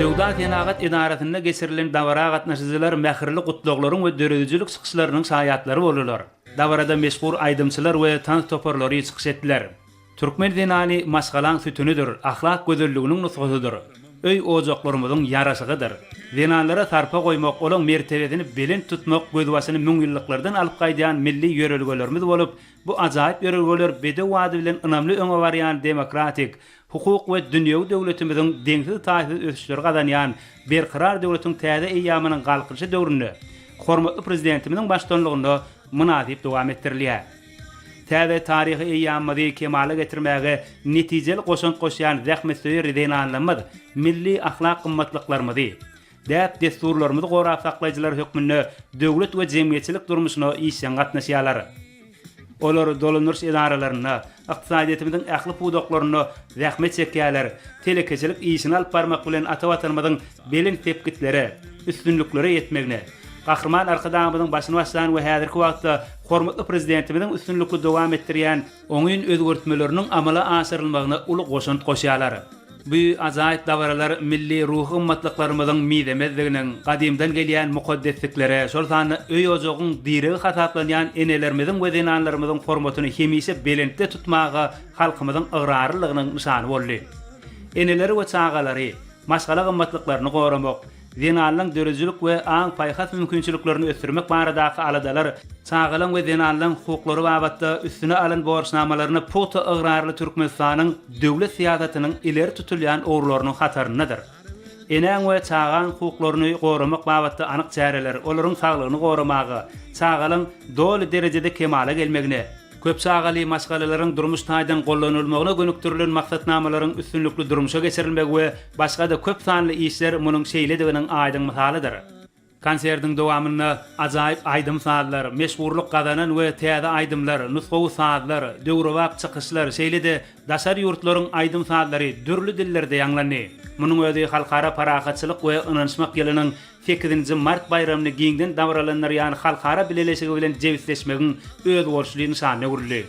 Döwlet Ýenagat idarasynda geçirilen dawara gatnaşyjylar mähirli gutluglaryň we döredijlik çykyşlarynyň saýatlary bolurlar. Dawarada meşhur aýdymçylar we tan toparlary çykyş etdiler. Türkmen dinany maşgalan sütünüdür, ahlak gözelliginiň nusgasydyr. Öý ojaklarymyzyň yaraşygydyr. Dinanlara tarpa goýmak, olaň mertebesini belin tutmak gözwasyny müň ýyllardan alyp gaýdyan milli ýörelgelerimiz bolup, bu ajaýyp ýörelgeler bede wady bilen ynamly öňe barýan demokratik, hukuk we dünýäwi döwletimiziň deňsiz taýsir ösüşleri gadanýan berkirar döwletiň täze eýamynyň galkyşy döwründe hormatly prezidentimiziň başçylygynda münasip dowam etdirilýär. Täze taryhy eýamyny kemale getirmäge netijeli goşun goşýan zähmetli redenanlymyz milli ahlak gymmatlyklarymy däp desturlarymyzy gorap saklaýjylar hökmünde döwlet we jemgyýetçilik durmuşyna işen gatnaşýarlar. Olar dolanırş idaralaryna, ykdysadyýetimiziň ähli pudoklaryna zähmet çekýärler, telekeçilik işini alyp barmak bilen ata-watanymyzyň belin tepkitleri, üstünlükleri ýetmegine, gahrman arkadamyzyň başyny başlan we häzirki wagtda hormatly prezidentimiziň üstünlükli dowam etdirýän oňyn özgörtmeleriniň amala aşyrylmagyna uly goşunt goşýarlar. Bu ajaýyp dawaralar milli ruhy ymmatlyklarynyň midemezliginiň gadymdan gelýän mukaddeslikleri, şol sany öý ojagyň diregi hasaplanýan enelerimiziň we dinanlarymyzyň hormatyny hemişe belentde tutmagy halkymyzyň ıgrarlygynyň nyşany boldy. Eneleri we çagalary maşgala gymmatlyklaryny goramak, dinanlaryň dörejilik we aň paýhas mümkinçiliklerini ösürmek baradaky aladalar, çagalan we dinanlaryň hukuklary babatda üstüne alan borçnamalaryny pota ıgrarly Türkmenistanyň döwlet siýasatynyň ileri tutulýan orlarynyň hataryndadyr. Eneň we çagan hukuklaryny goramak babatda anyk çäreler, olaryň saglygyny goramagy, çagalan doly derejede kemale gelmegine, köp çagaly maşgalalaryň durmuş taýdan gollanylmagyna gönüktirilen maksatnamalaryň üstünlükli durmuşa geçirilmegi we başga da köp sanly işler munyň şeýlediginiň aýdym misalydyr. Konserdiň dowamyna ajaýyp aýdym saatlar, meşhurluk gazanan we täze aýdymlar, nusgawy saatlar, döwrewap çykyşlar, şeýlede daşary ýurtlaryň aýdym saatlary dürli dillerde ýanglandy. Munyň özi halkara parahatçylyk we ynançmak ýylynyň 8-nji mart bayramyny giňden dawralanlar ýani halkara bileleşigi bilen jewitleşmegiň öz borçly nyşany urildi.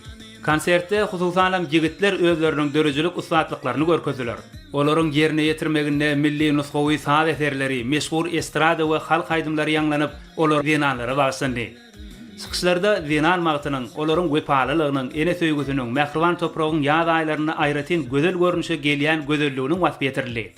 Konsertde hususan jigitler özleriniň dörejilik ustatlyklaryny görkezdiler. Olaryň ýerine ýetirmeginde milli nusgawy saat eserleri, meşhur estrada we halk aýdymlary ýanglanyp, olar dinanlara bagyşlandy. Çykyşlarda dinan magtynyň, olaryň wepalylygynyň, ene söýgüsiniň, mähriban topragyň ýaz aýlaryna aýratyn gözel görnüşe gelýän gözelliginiň wasfy etirildi.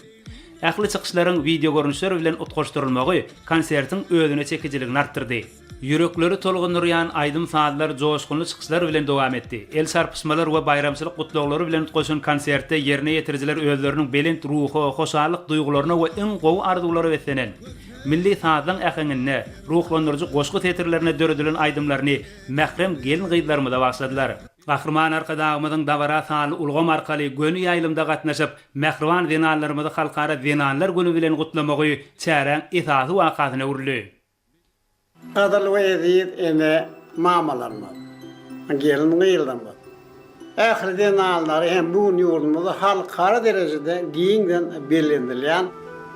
Ähli çykyşlaryň video görnüşleri bilen utgaşdyrylmagy konsertiň özüne çekijiligini artdyrdy. Yürekleri tolgunuryan aýdym saatlar joşkunly çykyşlar bilen dowam etdi. El sarpysmalar we bayramçylyk gutluglary bilen goşun konsertde ýerine ýetirjiler özleriniň belent ruhy, hoşallyk duýgularyna we iň gowy arzulary beslenen. Milli saatlaryň ähengine, ruhlandyrjy goşgu tetirlerine döredilen aýdymlaryny mährem gelin gyýdlarymyza başladylar. Gahrman arkadamyzyň dawara saly ulgam arkaly gönü ýaýlymda gatnaşyp, mähriban dinanlarymyzy halkara dinanlar günü bilen gutlamagy çären esasy wakatyna urildi. Adal wezir ene mamalarma. Gelin gyýyldymy. Ähirden alary hem bu ýurdumyzda halkara derejede giňden bellendirilýän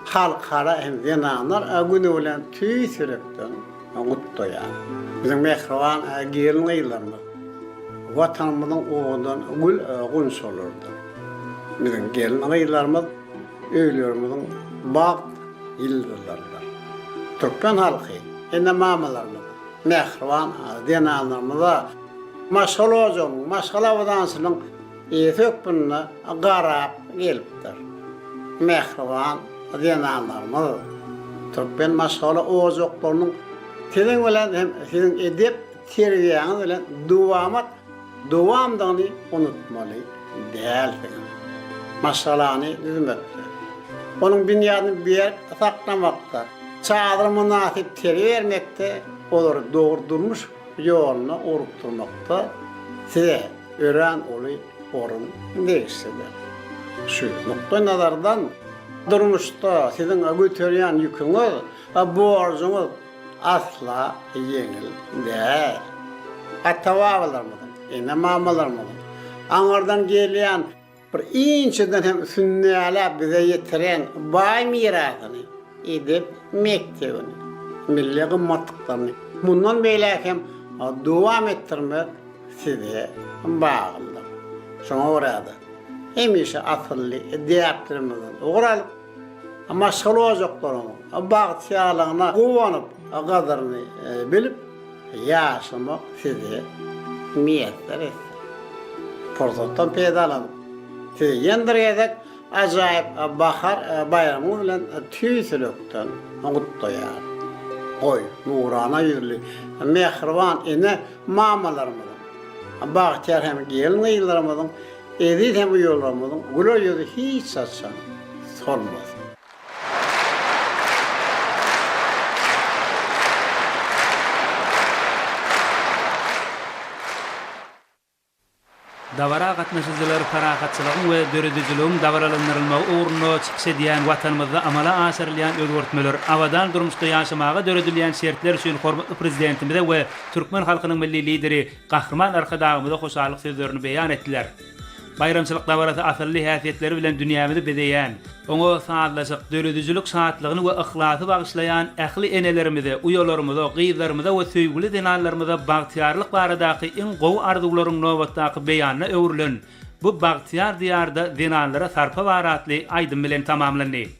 halkara hem dinanlar güni bilen tüý sürekden gutlaýar. Biziň mähriban gelin gyýyldymy. Watanymyzyň oğundan gül gün solardy. Biziň gelin gyýylarymyz öýlerimiziň bag ýyldyrlarlar. Türkmen halky ene mamalarymyz mähriban dinanlarymyza maşgalajyň, maşgalawadansynyň hökmüne garap gelipdir. Mähriban dinanlarymyz Türkmen maşgala ojaklarynyň tiliň bilen hem siziň edep terbiýäňiz bilen dowamdyny unutmaly däldir. Maşgalany düzmekdir. Onuň binýadyny bir saklamakda, çadır münasip terbiýe bermekde, olary dogry durmuş ýoluna urupdurmakda size ören oly orun değişdir. Şu nokta nazardan durmuşda siziň göterýän ýüküňiz, borçuňyz asla ýeňil däl. Atawalarymyň, ene mamalarymyň aňardan gelýän bir inçeden hem sünnäle bize ýetiren baý mirasyny edip mektebini, milli gymmatlyklaryny bundan beýle hem dowam etdirmek size bagly. Şoňa görä hemişe asylly diýipdirimiz. Ogralyp Maşgul olacaklarını, bagtiyalığına kuvanıp, qadrını bilip, yaşamak sizi niyetler etsin. Fırsattan peydalanıp. Sizi yendirgedek acayip bahar bayramı bilen tüysülükten kutlayar. Oy, nurana yüzlü, mehriban ine mamalarımızın. Bagtiyar hem gelin yıllarımızın, edit hem yollarımızın, gülü yüzü hiç satsan sormaz. Davara gatnaşyjylar parahatçylygyň we döredijiligiň dawralandyrylmagy uğruna çykyş edýän watanymyzda amala asyrlayan özgertmeler awadan durmuşda ýaşamaga döredilýän şertler üçin hormatly prezidentimize we türkmen halkynyň milli lideri Gahrman Arkadagymyza hoşallyk sözlerini beýan etdiler. Bayramçylyk dawarasy asyrly häsiýetleri bilen dünýämizi bedeýän, oňa saatlaşyk döredijilik saatlygyny we ihlasy bagyşlaýan ähli enelerimize, uýalarymyza, gyzlarymyza we söýgüli denallarymyza bagtiyarlyk baradaky iň gowy arzularyň nobatdaky beýanyna öwrilen bu bagtiyar diýarda denallara sarpa baratly aýdym bilen tamamlandy.